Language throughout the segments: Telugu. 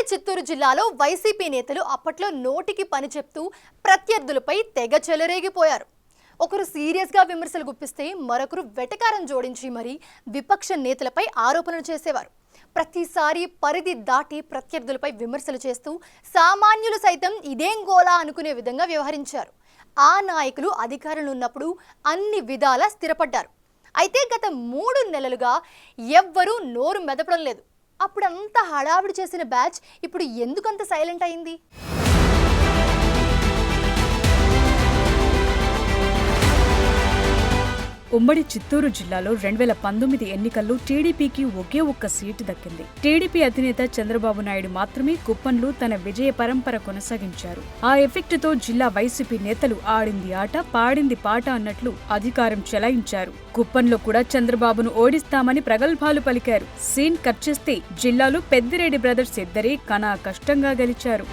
చిత్తూరు జిల్లాలో వైసీపీ నేతలు అప్పట్లో నోటికి పని చెప్తూ ప్రత్యర్థులపై తెగ చెలరేగిపోయారు. ఒకరు సీరియస్గా విమర్శలు గుప్పిస్తే మరొకరు వెటకారం జోడించి మరి విపక్ష నేతలపై ఆరోపణలు చేసేవారు. ప్రతిసారి పరిధి దాటి ప్రత్యర్థులపై విమర్శలు చేస్తూ సామాన్యులు సైతం ఇదేం గోలా అనుకునే విధంగా వ్యవహరించారు. ఆ నాయకులు అధికారంలో ఉన్నప్పుడు అన్ని విధాలా స్థిరపడ్డారు. అయితే గత 3 నెలలుగా ఎవ్వరూ నోరు మెదపడం లేదు. అప్పుడంతా హడావిడి చేసిన బ్యాచ్ ఇప్పుడు ఎందుకంత సైలెంట్ అయింది? ఉమ్మడి చిత్తూరు జిల్లాలో 2019 ఎన్నికల్లో టీడీపీకి ఒకే ఒక్క సీటు దక్కింది. టీడీపీ అధినేత చంద్రబాబు నాయుడు మాత్రమే కుప్పంలో తన విజయ పరంపర కొనసాగించారు. ఆ ఎఫెక్ట్తో జిల్లా వైసీపీ నేతలు ఆడింది ఆట పాడింది పాట అన్నట్లు అధికారం చెలాయించారు. కుప్పంలో కూడా చంద్రబాబును ఓడిస్తామని ప్రగల్భాలు పలికారు. సీన్ కట్ చేస్తే జిల్లాలో పెద్దిరెడ్డి బ్రదర్స్ ఇద్దరే కనా కష్టంగా గెలిచారు.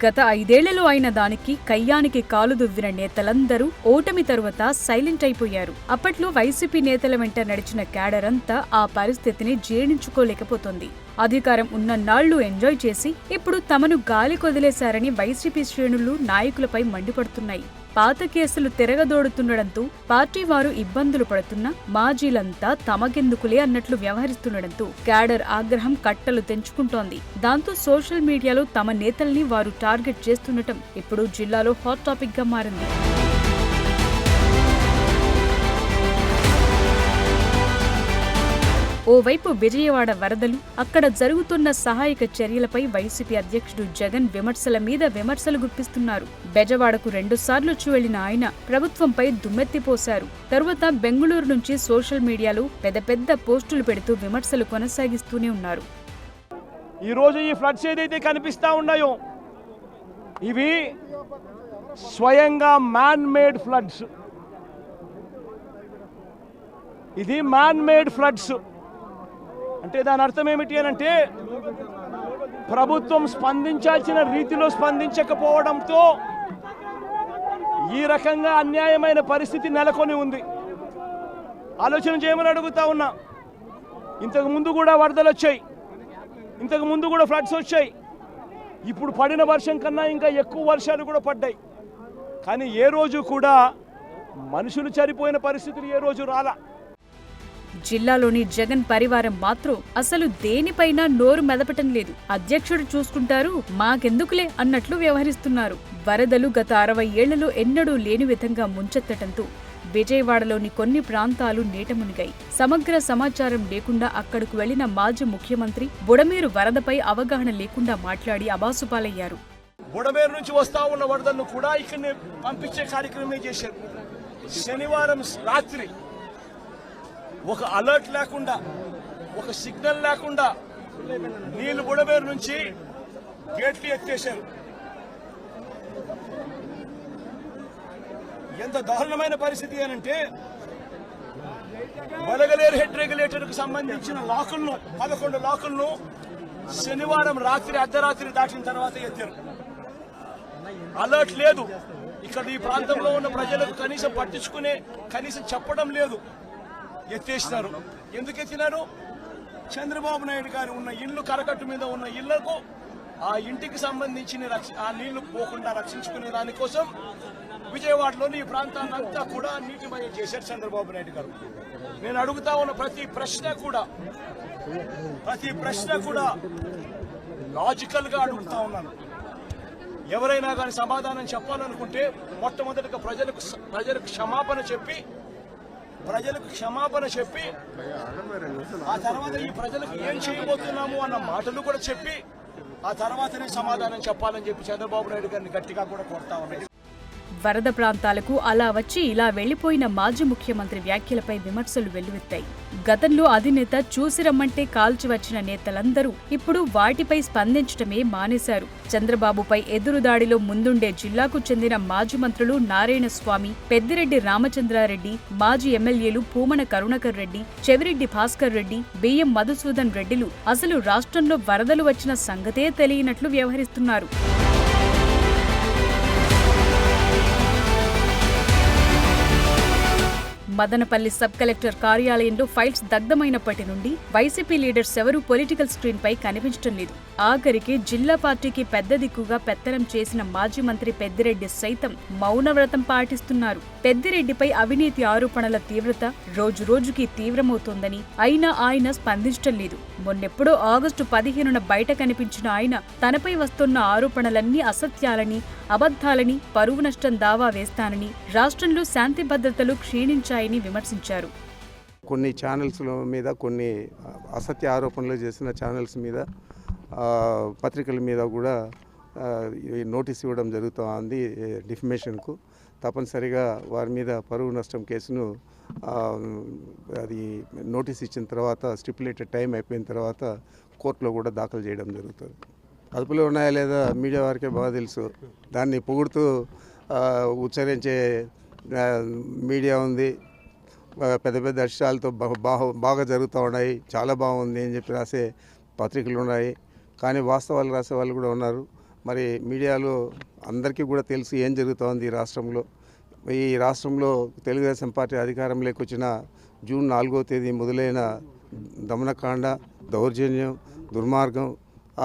గత 5 ఏళ్లలో అయిన దానికి కయ్యానికి కాలు దువ్విన నేతలందరూ ఓటమి తరువాత సైలెంట్ అయిపోయారు. అప్పట్లో వైసీపీ నేతల వెంట నడిచిన క్యాడర్ అంతా ఆ పరిస్థితిని జీర్ణించుకోలేకపోతోంది. అధికారం ఉన్న నాళ్లు ఎంజాయ్ చేసి ఇప్పుడు తమను గాలి కొదిలేశారని వైసీపీ శ్రేణులు నాయకులపై మండిపడుతున్నాయి. పాత కేసులు తిరగదోడుతుండడంతో పార్టీ వారు ఇబ్బందులు పడుతున్నా మాజీలంతా తమకెందుకులే అన్నట్లు వ్యవహరిస్తుండడంతో క్యాడర్ ఆగ్రహం కట్టలు తెంచుకుంటోంది. దాంతో సోషల్ మీడియాలో తమ నేతల్ని వారు టార్గెట్ చేస్తుండటం ఇప్పుడు జిల్లాలో హాట్ టాపిక్ గా మారింది. ఓవైపు విజయవాడ వరదలు, అక్కడ జరుగుతున్న సహాయక చర్యలపై వైసీపీ అధ్యక్షుడు జగన్ విమర్శల మీద విమర్శలు గుప్పిస్తున్నారు. బెజవాడకు 2 సార్లు వెళ్లిన ఆయన ప్రభుత్వంపై దుమ్మెత్తిపోశారు. తరువాత బెంగళూరు నుంచి సోషల్ మీడియాలో పెద్ద పోస్టులు పెడుతూ విమర్శలు కొనసాగిస్తూనే ఉన్నారు. ఈ రోజు ఈ ఫ్లడ్స్ ఏదైతే కనిపిస్తా ఉన్నాయో ఇవి స్వయంగా మ్యాన్ మేడ్ ఫ్లడ్స్. ఇది మ్యాన్ మేడ్ ఫ్లడ్స్ అంటే దాని అర్థం ఏమిటి అని అంటే ప్రభుత్వం స్పందించాల్సిన రీతిలో స్పందించకపోవడంతో ఈ రకంగా అన్యాయమైన పరిస్థితి నెలకొని ఉంది. ఆలోచన చేయమని అడుగుతా ఉన్నా. ఇంతకు ముందు కూడా వరదలు వచ్చాయి, ఇంతకు ముందు కూడా ఫ్లడ్స్ వచ్చాయి. ఇప్పుడు పడిన వర్షం కన్నా ఇంకా ఎక్కువ వర్షాలు కూడా పడ్డాయి. కానీ ఏ రోజు కూడా మనుషులు చనిపోయిన పరిస్థితులు ఏ రోజు రాలా. జిల్లాలోని జగన్ పరివారం మాత్రం అసలు దేనిపైనా నోరు మెదపటం లేదు. అధ్యక్షుడు చూసుకుంటారు, మాకెందుకులే అన్నట్లు వ్యవహరిస్తున్నారు. వరదలు గత 60 ఏళ్లలో ఎన్నడూ లేని విధంగా ముంచెత్తటంతో విజయవాడలోని కొన్ని ప్రాంతాలు నీట మునిగాయి. సమగ్ర సమాచారం లేకుండా అక్కడకు వెళ్లిన మాజీ ముఖ్యమంత్రి బుడమేరు వరదపై అవగాహన లేకుండా మాట్లాడి అబాసుపాలయ్యారు. బుడమేరు నుంచి వస్తా ఉన్న వరదలను కూడా ఇక్కడనే పంపించే కార్యక్రమమే చేశారు. శనివారం రాత్రి ఒక అలర్ట్ లేకుండా, ఒక సిగ్నల్ లేకుండా నీళ్లు బుడమేరు నుంచి గేట్లు ఎత్తేశారు. ఎంత దారుణమైన పరిస్థితి అనంటే వలగలేరు హెడ్ రెగ్యులేటర్కు సంబంధించిన లాకులను 11 లాకులను శనివారం రాత్రి అర్ధరాత్రి దాటిన తర్వాత ఎత్తారు. అలర్ట్ లేదు. ఇక్కడ ఈ ప్రాంతంలో ఉన్న ప్రజలకు కనీసం చెప్పడం లేదు. ఎత్తేసినారు. ఎందుకు ఎత్తినారు? చంద్రబాబు నాయుడు గారు ఉన్న ఇల్లు, కరకట్టు మీద ఉన్న ఇళ్లకు ఆ ఇంటికి సంబంధించిన ఆ నీళ్లు పోకుండా రక్షించుకునే దానికోసం విజయవాడలోని ఈ ప్రాంతాన్నంతా కూడా నీటిమయం చేశారు చంద్రబాబు నాయుడు గారు. నేను అడుగుతా ఉన్న ప్రతి ప్రశ్న కూడా లాజికల్ గా అడుగుతా ఉన్నాను. ఎవరైనా కానీ సమాధానం చెప్పాలనుకుంటే మొట్టమొదటిగా ప్రజలకు క్షమాపణ చెప్పి ఆ తర్వాత ఈ ప్రజలకు ఏం చేయబోతున్నాము అన్న మాటలు కూడా చెప్పి ఆ తర్వాతనే సమాధానం చెప్పాలని చెప్పి చంద్రబాబు నాయుడు గారిని గట్టిగా కూడా కోరుతా ఉన్నాడు. వరద ప్రాంతాలకు అలా వచ్చి ఇలా వెళ్లిపోయిన మాజీ ముఖ్యమంత్రి వ్యాఖ్యలపై విమర్శలు వెల్లువెత్తాయి. గతంలో అధినేత చూసి రమ్మంటే కాల్చి వచ్చిన నేతలందరూ ఇప్పుడు వాటిపై స్పందించటమే మానేశారు. చంద్రబాబుపై ఎదురుదాడిలో ముందుండే జిల్లాకు చెందిన మాజీ మంత్రులు నారాయణ స్వామి, పెద్దిరెడ్డి రామచంద్రారెడ్డి, మాజీ ఎమ్మెల్యేలు పూమన కరుణాకర్ రెడ్డి, చెవిరెడ్డి భాస్కర్ రెడ్డి, బియ్యం మధుసూదన్ రెడ్డిలు అసలు రాష్ట్రంలో వరదలు వచ్చిన సంగతే తెలియనట్లు వ్యవహరిస్తున్నారు. మదనపల్లి సబ్ కలెక్టర్ కార్యాలయంలో ఫైల్స్ దగ్ధమైనప్పటి నుండి వైసీపీ లీడర్స్ ఎవరూ పొలిటికల్ స్క్రీన్ పై కనిపించడం లేదు. ఆఖరికి జిల్లా పార్టీకి పెద్ద దిక్కుగా పెత్తనం చేసిన మాజీ మంత్రి పెద్దిరెడ్డి సైతం మౌనవ్రతం పాటిస్తున్నారు. పెద్దిరెడ్డిపై అవినీతి ఆరోపణల తీవ్రత రోజురోజుకి తీవ్రమవుతోందని అయినా ఆయన స్పందించడం లేదు. మొన్నెప్పుడో ఆగస్టు 15న బయట కనిపించిన ఆయన తనపై వస్తున్న ఆరోపణలన్నీ అసత్యాలని, అబద్ధాలని, పరువు నష్టం దావా వేస్తానని, రాష్ట్రంలో శాంతి భద్రతలు క్షీణించాయని విమర్శించారు. కొన్ని ఛానల్స్ల మీద, కొన్ని అసత్య ఆరోపణలు చేసిన ఛానల్స్ మీద, పత్రికల మీద కూడా నోటీస్ ఇవ్వడం జరుగుతుంది. డిఫమేషన్కు తప్పనిసరిగా వారి మీద పరువు నష్టం కేసును అది నోటీస్ ఇచ్చిన తర్వాత, స్టిపులేటెడ్ టైం అయిపోయిన తర్వాత కోర్టులో కూడా దాఖలు చేయడం జరుగుతుంది. అదుపులో ఉన్నాయా లేదా మీడియా వారికే బాగా తెలుసు. దాన్ని పొగుడుతూ ఉచ్చరించే మీడియా ఉంది, పెద్ద పెద్ద అక్షరాలతో బాగా జరుగుతూ ఉన్నాయి, చాలా బాగుంది అని చెప్పి రాసే పత్రికలు ఉన్నాయి. కానీ వాస్తవాలు రాసే వాళ్ళు కూడా ఉన్నారు. మరి మీడియాలో అందరికీ కూడా తెలుసు ఏం జరుగుతోంది ఈ రాష్ట్రంలో. ఈ రాష్ట్రంలో తెలుగుదేశం పార్టీ అధికారంలోకి వచ్చిన జూన్ 4వ తేదీ మొదలైన దమనకాండ, దౌర్జన్యం, దుర్మార్గం,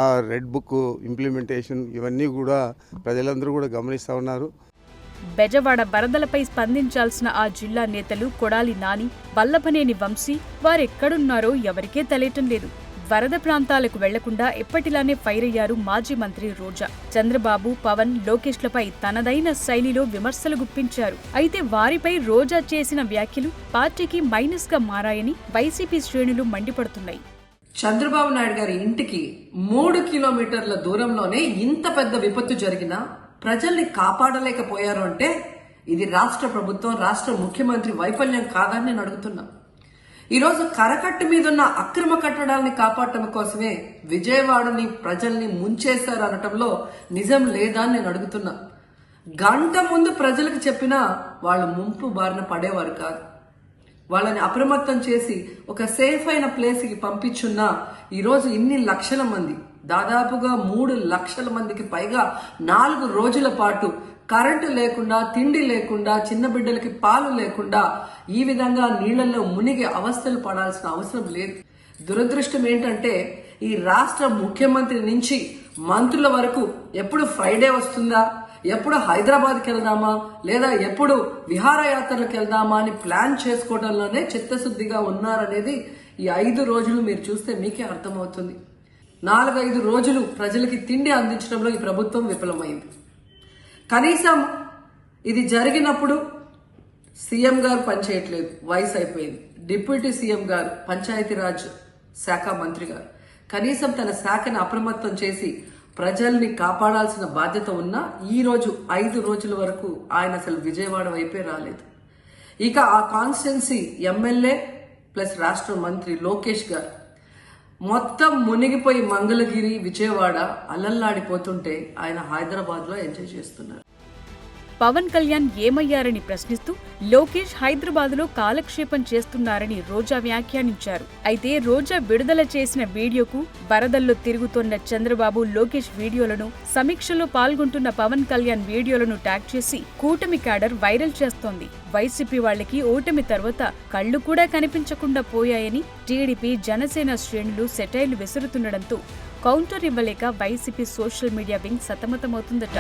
ఆ రెడ్ బుక్ ఇంప్లిమెంటేషన్ ఇవన్నీ కూడా ప్రజలందరూ కూడా గమనిస్తూ ఉన్నారు. బెజవాడ వరదలపై స్పందించాల్సిన ఆ జిల్లా నేతలు కొడాలి నాని, వల్లభనేని వంశీ వారెక్కడున్నారో ఎవరికే తెలియటం లేదు. వరద ప్రాంతాలకు వెళ్లకుండా ఎప్పటిలానే ఫైర్ అయ్యారు మాజీ మంత్రి రోజా. చంద్రబాబు, పవన్, లోకేష్లపై తనదైన శైలిలో విమర్శలు గుప్పించారు. అయితే వారిపై రోజా చేసిన వ్యాఖ్యలు పార్టీకి మైనస్ గా మారాయని వైసీపీ శ్రేణులు మండిపడుతున్నాయి. చంద్రబాబు నాయుడు గారి ఇంటికి 3 కిలోమీటర్ల దూరంలోనే ఇంత పెద్ద విపత్తు జరిగినా ప్రజల్ని కాపాడలేకపోయారు అంటే ఇది రాష్ట్ర ప్రభుత్వం, రాష్ట్ర ముఖ్యమంత్రి వైఫల్యం కాదని నేను అడుగుతున్నా. ఈరోజు కరకట్టు మీదున్న అక్రమ కట్టడాల్ని కాపాడటం కోసమే విజయవాడని ప్రజల్ని ముంచేశారు అనటంలో నిజం లేదా అని నేను అడుగుతున్నా. గంట ముందు ప్రజలకు చెప్పినా వాళ్ళు ముంపు బారిన పడేవారు కాదు. వాళ్ళని అప్రమత్తం చేసి ఒక సేఫ్ అయిన ప్లేస్కి పంపించున్నా ఈరోజు ఇన్ని లక్షల మంది, దాదాపుగా 3 లక్షల మందికి పైగా 4 రోజుల పాటు కరెంటు లేకుండా, తిండి లేకుండా, చిన్న బిడ్డలకి పాలు లేకుండా ఈ విధంగా నీళ్లలో మునిగి అవస్థలు పడాల్సిన అవసరం లేదు. దురదృష్టం ఏంటంటే ఈ రాష్ట్ర ముఖ్యమంత్రి నుంచి మంత్రుల వరకు ఎప్పుడు ఫ్రైడే వస్తుందా, ఎప్పుడు హైదరాబాద్కి వెళ్దామా, లేదా ఎప్పుడు విహారయాత్రలకు వెళ్దామా అని ప్లాన్ చేసుకోవడంలోనే చిత్తశుద్ధిగా ఉన్నారనేది ఈ 5 రోజులు మీరు చూస్తే మీకే అర్థమవుతుంది. 4-5 రోజులు ప్రజలకి తిండి అందించడంలో ఈ ప్రభుత్వం విఫలమైంది. కనీసం ఇది జరిగినప్పుడు సీఎం గారు పనిచేయట్లేదు, వయసు అయిపోయింది. డిప్యూటీ సీఎం గారు, పంచాయతీరాజ్ శాఖ మంత్రి గారు కనీసం తన శాఖను అప్రమత్తం చేసి ప్రజల్ని కాపాడాల్సిన బాధ్యత ఉన్నా ఈ రోజు 5 రోజుల వరకు ఆయన అసలు విజయవాడ వైపే రాలేదు. ఇక ఆ కాన్స్టిట్యున్సీ ఎమ్మెల్యే ప్లస్ రాష్ట్ర మంత్రి లోకేష్ గారు మొత్తం మునిగిపోయి మంగళగిరి, విజయవాడ అలల్లాడిపోతుంటే ఆయన హైదరాబాద్ లో ఎంజాయ్ చేస్తున్నారు. పవన్ కళ్యాణ్ ఏమయ్యారని ప్రశ్నిస్తూ లోకేష్ హైదరాబాద్లో కాలక్షేపం చేస్తున్నారని రోజా వ్యాఖ్యానించారు. అయితే రోజా విడుదల చేసిన వీడియోకు వరదల్లో తిరుగుతున్న చంద్రబాబు, లోకేష్ వీడియోలను, సమీక్షలో పాల్గొంటున్న పవన్ కళ్యాణ్ వీడియోలను ట్యాగ్ చేసి కూటమి క్యాడర్ వైరల్ చేస్తోంది. వైసీపీ వాళ్లకి ఓటమి తర్వాత కళ్లు కూడా కనిపించకుండా పోయాయని టీడీపీ, జనసేన శ్రేణులు సెటైర్లు విసురుతుండటంతో కౌంటర్ ఇవ్వలేక వైసీపీ సోషల్ మీడియా వింగ్ సతమతమవుతుందట.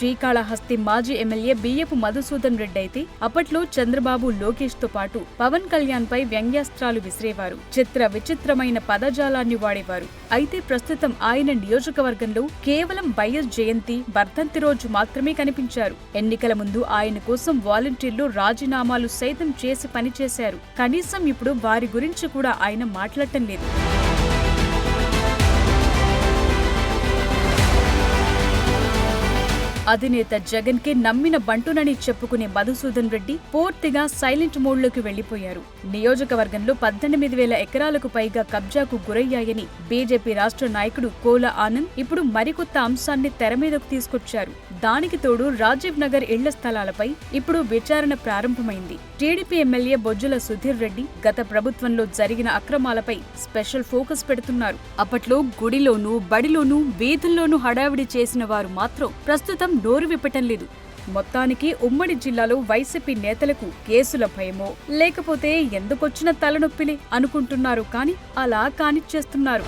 శ్రీకాళహస్తి మాజీ ఎమ్మెల్యే బియ్యపు మధుసూదన్ రెడ్డి అయితే అప్పట్లో చంద్రబాబు, లోకేష్ తో పాటు పవన్ కళ్యాణ్ పై వ్యంగ్యాస్త్రాలు విసిరేవారు, చిత్ర విచిత్రమైన పదజాలాన్ని వాడేవారు. అయితే ప్రస్తుతం ఆయన నియోజకవర్గంలో కేవలం వైఎస్ జయంతి, వర్ధంతి రోజు మాత్రమే కనిపించారు. ఎన్నికల ముందు ఆయన కోసం వాలంటీర్లు రాజీనామాలు సైతం చేసి పనిచేశారు. కనీసం ఇప్పుడు వారి గురించి కూడా ఆయన మాట్లాడటం లేదు. అధినేత జగన్ కి నమ్మిన బంటునని చెప్పుకునే మధుసూదన్ రెడ్డి పూర్తిగా సైలెంట్ మోడ్లోకి వెళ్లిపోయారు. నియోజకవర్గంలో 18,000 ఎకరాలకు పైగా కబ్జాకు గురయ్యాయని బీజేపీ రాష్ట్ర నాయకుడు కోల ఆనంద్ ఇప్పుడు మరికొత్త అంశాన్ని తెర మీదకు తీసుకొచ్చారు. దానికి తోడు రాజీవ్ నగర్ ఇళ్ల స్థలాలపై ఇప్పుడు విచారణ ప్రారంభమైంది. టీడీపీ ఎమ్మెల్యే బొజ్జుల సుధీర్ రెడ్డి గత ప్రభుత్వంలో జరిగిన అక్రమాలపై స్పెషల్ ఫోకస్ పెడుతున్నారు. అప్పట్లో గుడిలోనూ బడిలోనూ వీధుల్లోనూ హడావిడి చేసిన వారు మాత్రం ప్రస్తుతం నోరు విప్పటం లేదు. మొత్తానికి ఉమ్మడి జిల్లాలో వైసీపీ నేతలకు కేసుల భయమో లేకపోతే ఎందుకొచ్చిన తలనొప్పిలే అనుకుంటున్నారు, కానీ అలా కానిచ్చేస్తున్నారు.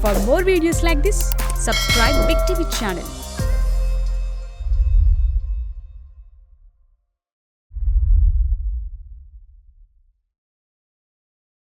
For more videos like this, subscribe Big TV channel.